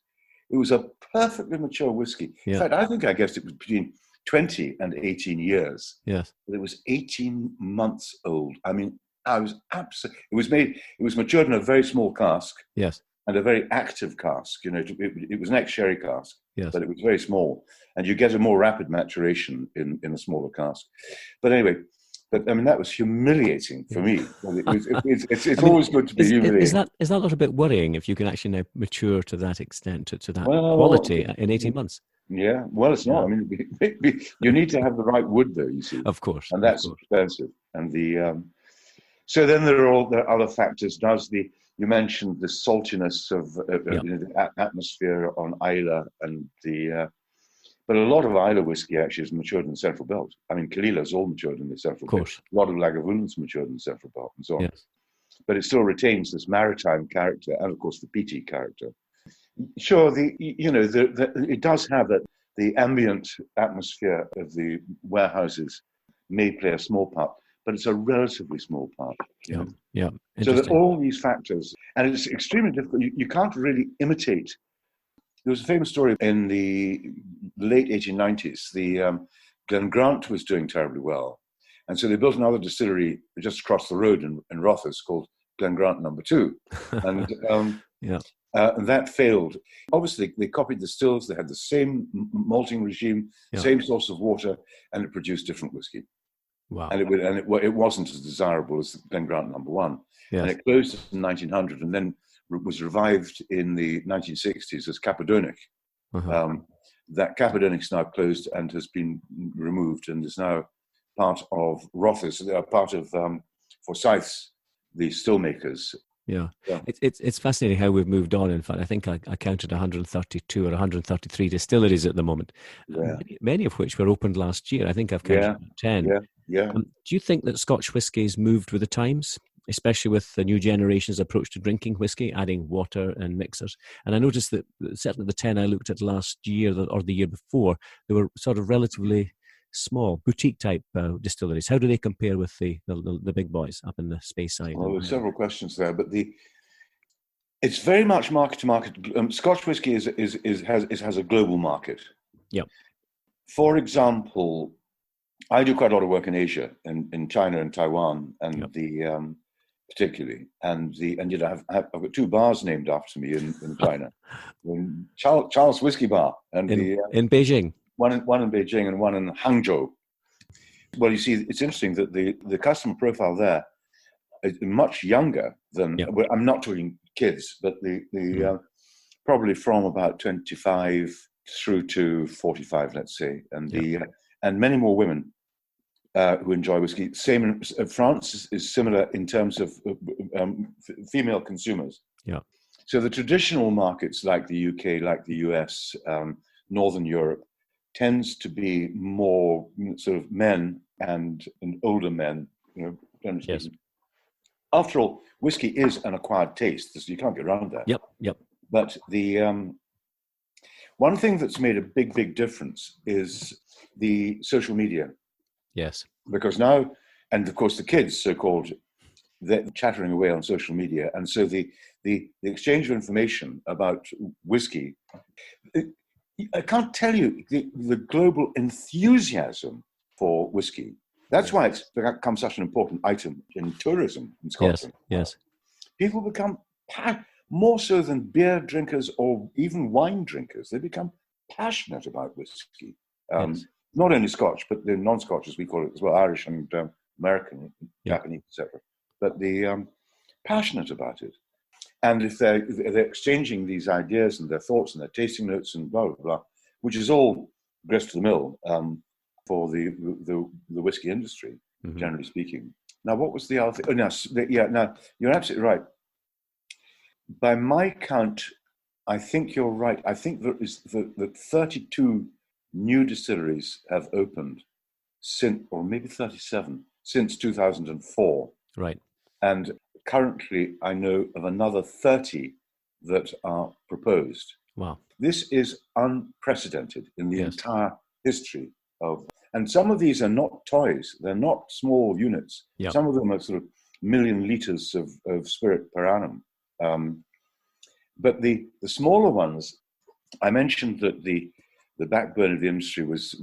It was a perfectly mature whiskey. Yeah. In fact, I guessed it was between 20 and 18 years. Yes. But it was 18 months old. I mean, I was absolutely... It was matured in a very small cask. Yes. And a very active cask. You know, it was an ex-sherry cask. Yes. But it was very small. And you get a more rapid maturation in a smaller cask. But anyway... But I mean, that was humiliating for me. It's always good to be humiliating. Is that not a bit worrying if you can actually now mature to that extent, to that quality in 18 months? Yeah, well, it's not. I mean, you need to have the right wood, though, you see. Of course. And that's expensive. And so then there are other factors. You mentioned the saltiness of the atmosphere on Islay and but a lot of Islay whiskey actually is matured in the Central Belt. I mean, Kalila's all matured in the Central Belt. A lot of Lagavulins matured in the Central Belt and so on. Yes. But it still retains this maritime character and, of course, the peaty character. Sure, it does have that. The ambient atmosphere of the warehouses may play a small part, but it's a relatively small part. Yeah. So that all these factors, and it's extremely difficult. You can't really imitate. There was a famous story in the late 1890s. The Glengrant was doing terribly well. And so they built another distillery just across the road in Rothes called Glengrant No. 2. And that failed. Obviously, they copied the stills. They had the same malting regime, same source of water, and it produced different whiskey. Wow. And it wasn't as desirable as Glengrant No. 1. Yes. And it closed in 1900 and then was revived in the 1960s as Cappadonic. That Cappadonic's now closed and has been removed and is now part of Rothes, part of Forsyths, the still makers. Yeah. It's fascinating how we've moved on. In fact, I think I counted 132 or 133 distilleries at the moment, many of which were opened last year. I think I've counted 10. Yeah. Do you think that Scotch whisky's moved with the times, especially with the new generation's approach to drinking whiskey, adding water and mixers? And I noticed that certainly the 10 I looked at last year or the year before, they were sort of relatively small, boutique-type distilleries. How do they compare with the big boys up in the space side? Well, there's several questions there, but it's very much market to market. Scotch whisky has a global market. Yeah. For example, I do quite a lot of work in Asia, in China and Taiwan, and particularly, and I've got 2 bars named after me in China, Charles Whiskey Bar, and in Beijing. One in Beijing and one in Hangzhou. Well, you see, it's interesting that the customer profile there is much younger than. Well, I'm not talking kids, but probably from about 25 through to 45, let's say, and many more women who enjoy whiskey. Same in France is similar in terms of female consumers. Yeah. So the traditional markets like the UK, like the US, Northern Europe, tends to be more sort of men and older men. Yes. After all, whiskey is an acquired taste, so you can't get around that. Yep. But the one thing that's made a big difference is the social media. Yes. Because now, and of course the kids, so-called, they're chattering away on social media. And so the exchange of information about whiskey, I can't tell you the global enthusiasm for whiskey. That's why it's become such an important item in tourism in Scotland. Yes. People become, more so than beer drinkers or even wine drinkers, they become passionate about whiskey. Not only Scotch, but the non-Scotch, as we call it as well, Irish and American, Japanese, etc. But the passionate about it. And if they're exchanging these ideas and their thoughts and their tasting notes and blah, blah, blah, which is all grist to the mill, for the whiskey industry, generally speaking. Now, what was the other thing? Oh, now, you're absolutely right. By my count, I think you're right. I think that 32 new distilleries have opened since, or maybe 37, since 2004. Right. And currently, I know of another 30 that are proposed. Wow. This is unprecedented in the entire history of. And some of these are not toys. They're not small units. Yep. Some of them are sort of million litres of spirit per annum. But the smaller ones, I mentioned that the backbone of the industry was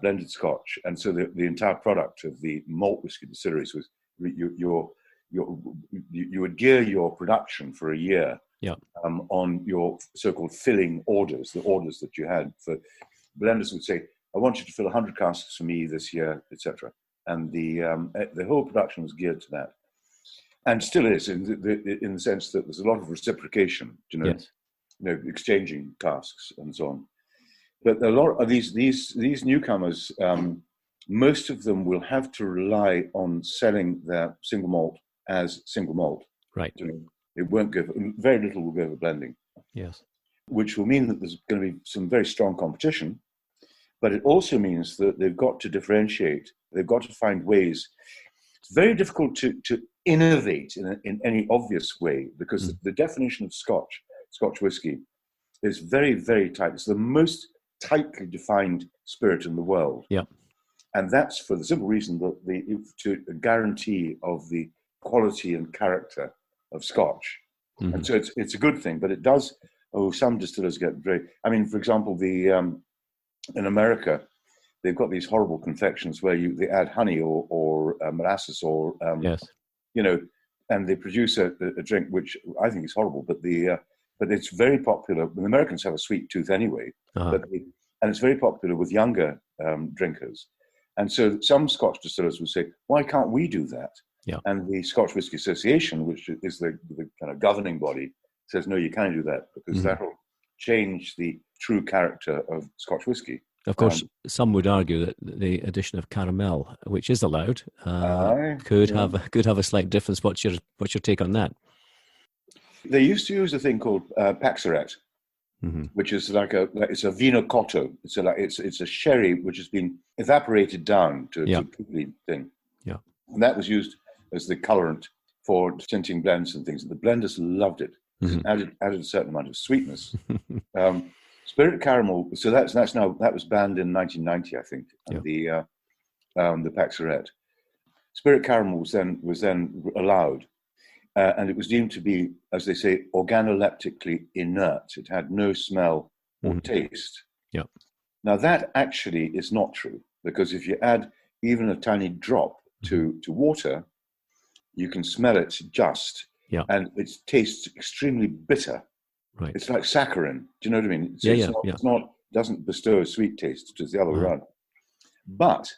blended Scotch, and so the entire product of the malt whiskey distilleries was you would gear your production for a year on your so-called filling orders, the orders that you had. For blenders would say, I want you to fill 100 casks for me this year, etc. And the whole production was geared to that. And still is, in the sense that there's a lot of reciprocation, exchanging casks and so on. But a lot of these newcomers, most of them will have to rely on selling their single malt as single malt. Right. It won't go. Very little will go for blending. Yes. Which will mean that there's going to be some very strong competition, but it also means that they've got to differentiate. They've got to find ways. It's very difficult to innovate in any obvious way, because the definition of Scotch whiskey, is very, very tight. It's the most tightly defined spirit in the world. Yeah. And that's for the simple reason that to guarantee of the quality and character of Scotch. Mm-hmm. And so it's a good thing, but it does, some distillers get very, for example, in America, they've got these horrible confections where they add honey or molasses or, and they produce a drink which I think is horrible, but it's very popular. The Americans have a sweet tooth anyway, and it's very popular with younger drinkers. And so some Scotch distillers would say, why can't we do that? Yeah. And the Scotch Whisky Association, which is the kind of governing body, says, no, you can't do that, because that'll change the true character of Scotch whisky. Of course, some would argue that the addition of caramel, which is allowed, could have a slight difference. What's your take on that? They used to use a thing called Paxaret, which is it's a vino cotto. It's a sherry which has been evaporated down to a complete thing. Yeah, and that was used as the colorant for tinting blends and things. The blenders loved it. Added a certain amount of sweetness. Spirit caramel. So that was banned in 1990, I think. Yeah. The Paxaret. Spirit caramel was then allowed. And it was deemed to be, as they say, organoleptically inert. It had no smell or taste. Yeah. Now that actually is not true, because if you add even a tiny drop to water, you can smell it just, and it tastes extremely bitter. Right. It's like saccharin. Do you know what I mean? It doesn't bestow a sweet taste. It's the other way around. But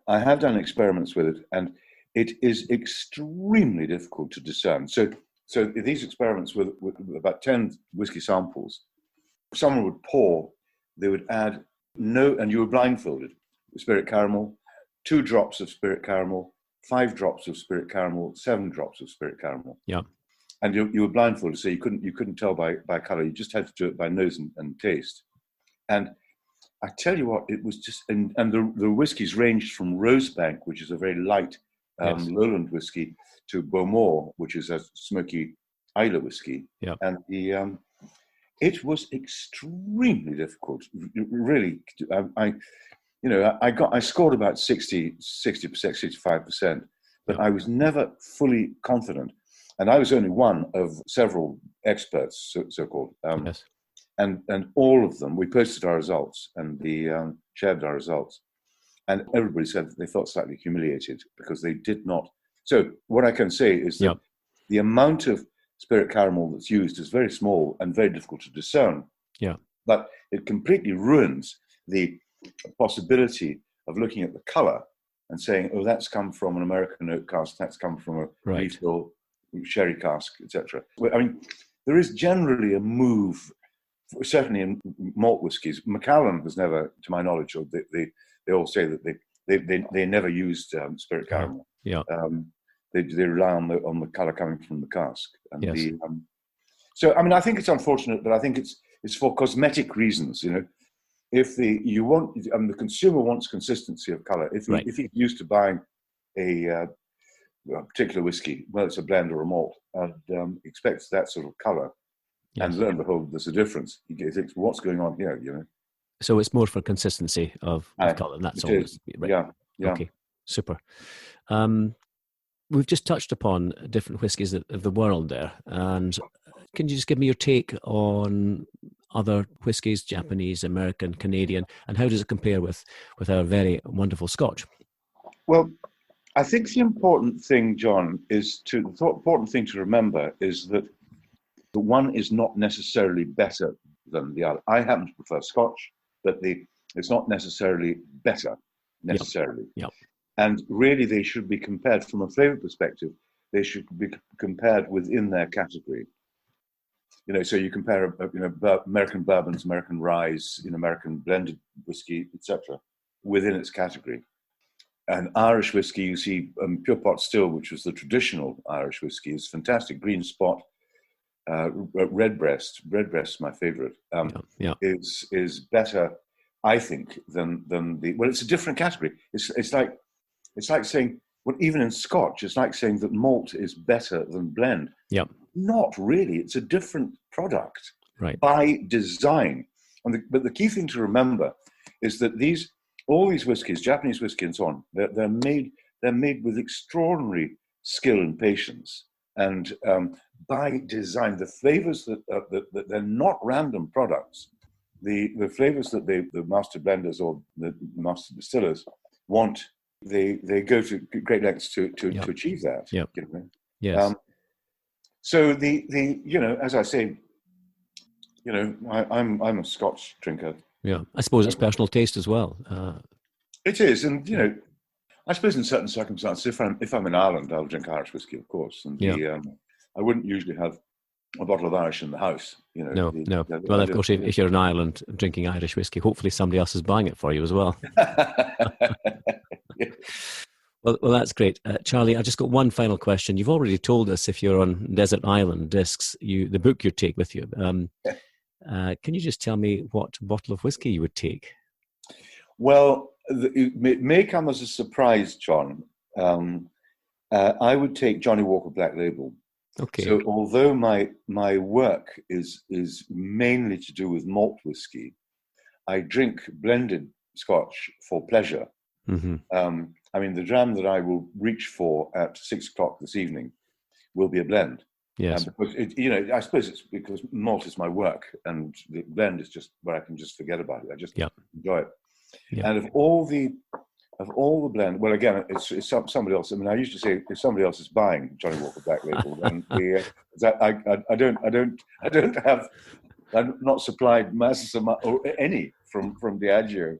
I have done experiments with it, and it is extremely difficult to discern. So these experiments with about 10 whiskey samples, someone would pour, they would add and you were blindfolded, spirit caramel, 2 drops of spirit caramel, 5 drops of spirit caramel, 7 drops of spirit caramel. Yeah. And you were blindfolded, so you couldn't tell by color. You just had to do it by nose and taste. And I tell you what, it was just, and the whiskies ranged from Rosebank, which is a very light lowland whiskey, to Bowmore, which is a smoky Islay whiskey. Yeah. And it was extremely difficult. Really, I scored about 60%, 65%, but I was never fully confident. And I was only one of several experts, so-called. And all of them, we posted our results and shared our results. And everybody said that they felt slightly humiliated because they did not. So what I can say is that the amount of spirit caramel that's used is very small and very difficult to discern. Yeah. But it completely ruins the possibility of looking at the color and saying, oh, that's come from an American oak cask, that's come from a refill sherry cask, etc. There is generally a move, certainly in malt whiskies. Macallan has never, to my knowledge, or the they all say that they never used spirit caramel. Yeah. They rely on the colour coming from the cask. And Yes. So I mean, I think it's unfortunate, but I think it's for cosmetic reasons. You know, if the consumer wants consistency of colour. If he's used to buying a particular whiskey, whether it's a blend or a malt, and expects that sort of colour, and lo and behold, there's a difference. He thinks, what's going on here? You know. So it's more for consistency of colour. That's all. Right. Yeah. Okay. Super. We've just touched upon different whiskies of the world there, and can you just give me your take on other whiskies, Japanese, American, Canadian, and how does it compare with our very wonderful Scotch? Well, I think the important thing, John, important thing to remember is that the one is not necessarily better than the other. I happen to prefer Scotch, but it's not necessarily better, necessarily. Yep. And really, they should be compared from a flavour perspective. They should be compared within their category. You know, so you compare, American bourbons, American ryes, American blended whiskey, etc., within its category. And Irish whiskey, you see, Pure Pot Still, which was the traditional Irish whiskey, is fantastic. Green Spot, Redbreast, my favourite, is better, I think, than the. Well, it's a different category. It's like saying, well, even in Scotch, it's like saying that malt is better than blend. Yep. Not really. It's a different product by design. But the key thing to remember is that all these whiskies, Japanese whiskey and so on, they're made with extraordinary skill and patience. And by design, the flavors that they're not random products. The flavors that the master blenders or the master distillers want, they go to great lengths to achieve that. Yep. You know? Yes. So as I say, I'm a Scotch drinker. Yeah, I suppose it's personal taste as well. It is, and I suppose in certain circumstances, if I'm in Ireland, I'll drink Irish whiskey, of course. And I wouldn't usually have a bottle of Irish in the house. No. Well, of course, if you're in Ireland drinking Irish whiskey, hopefully somebody else is buying it for you as well. Yeah. Well, that's great. Charlie, I just got one final question. You've already told us if you're on Desert Island Discs, the book you take with you. Can you just tell me what bottle of whiskey you would take? Well, it may come as a surprise, John. I would take Johnny Walker Black Label. Okay. So although my work is mainly to do with malt whiskey, I drink blended Scotch for pleasure. Mm-hmm. I mean, the dram that I will reach for at 6 o'clock this evening will be a blend. Yes. Because I suppose it's because malt is my work, and the blend is just where I can just forget about it. I just enjoy it. Yep. And of all the blend, well, again, it's somebody else. I mean, I used to say if somebody else is buying Johnny Walker Black Label, then I'm not supplied masses or any from Diageo.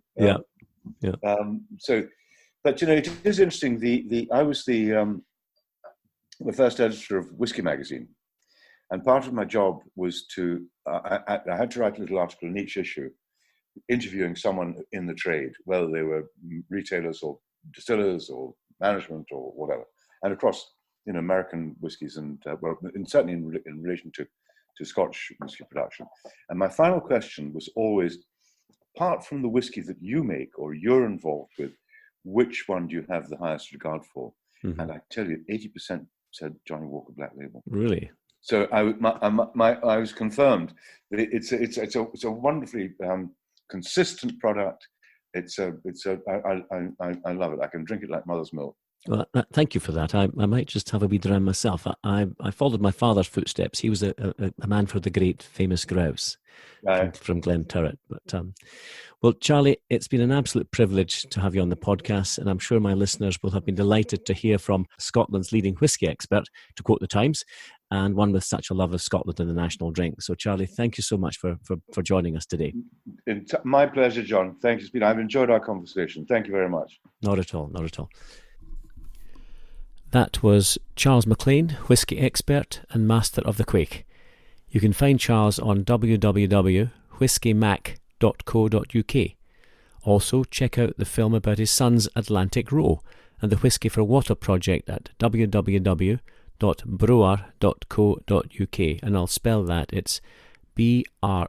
But it is interesting. I was the first editor of Whiskey magazine, and part of my job was I had to write a little article in each issue, interviewing someone in the trade, whether they were retailers or distillers or management or whatever, and across American whiskies and certainly in relation to Scotch whiskey production. And my final question was always, apart from the whiskey that you make or you're involved with, which one do you have the highest regard for? Mm-hmm. And I tell you, 80% said Johnny Walker Black Label. Really? So I was confirmed. It's a wonderfully consistent product. I love it. I can drink it like mother's milk. Well, thank you for that. I might just have a wee dram myself. I followed my father's footsteps. He was a man for the great famous grouse from Glenturret. But well, Charlie, it's been an absolute privilege to have you on the podcast, and I'm sure my listeners will have been delighted to hear from Scotland's leading whisky expert, to quote the Times, and one with such a love of Scotland and the national drink. So, Charlie, thank you so much for joining us today. My pleasure, John. Thank you. I've enjoyed our conversation. Thank you very much. Not at all. Not at all. That was Charles Maclean, whisky expert and master of the Quaich. You can find Charles on www.whiskymac.co.uk Also, check out the film about his son's Atlantic Row and the Whisky for Water project at www.broar.co.uk, and I'll spell that, it's BROAR,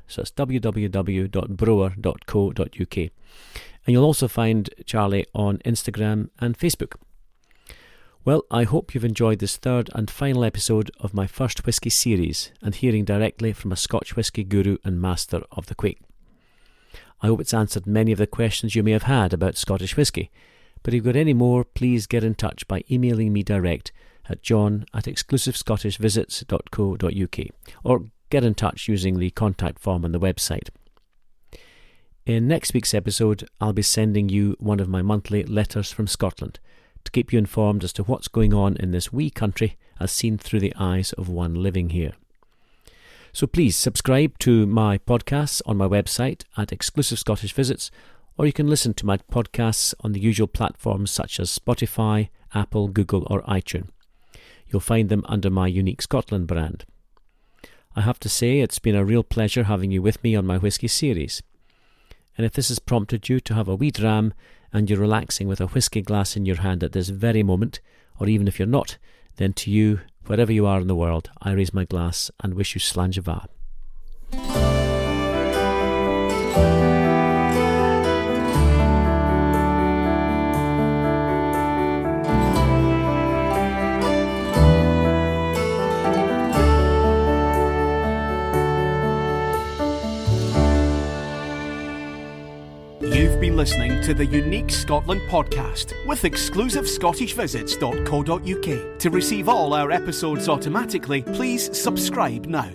so it's www.broar.co.uk. And you'll also find Charlie on Instagram and Facebook. Well, I hope you've enjoyed this third and final episode of my first whisky series and hearing directly from a Scotch whisky guru and master of the Quaich. I hope it's answered many of the questions you may have had about Scottish whisky, but if you've got any more, please get in touch by emailing me direct at john@exclusivescottishvisits.co.uk or get in touch using the contact form on the website. In next week's episode, I'll be sending you one of my monthly letters from Scotland to keep you informed as to what's going on in this wee country as seen through the eyes of one living here. So please subscribe to my podcasts on my website at Exclusive Scottish Visits, or you can listen to my podcasts on the usual platforms such as Spotify, Apple, Google or iTunes. You'll find them under my Unique Scotland brand. I have to say it's been a real pleasure having you with me on my whisky series. And if this has prompted you to have a wee dram and you're relaxing with a whisky glass in your hand at this very moment, or even if you're not, then to you, wherever you are in the world, I raise my glass and wish you Slàinte mhath. You've been listening to the Unique Scotland podcast with exclusivescottishvisits.co.uk. To receive all our episodes automatically, please subscribe now.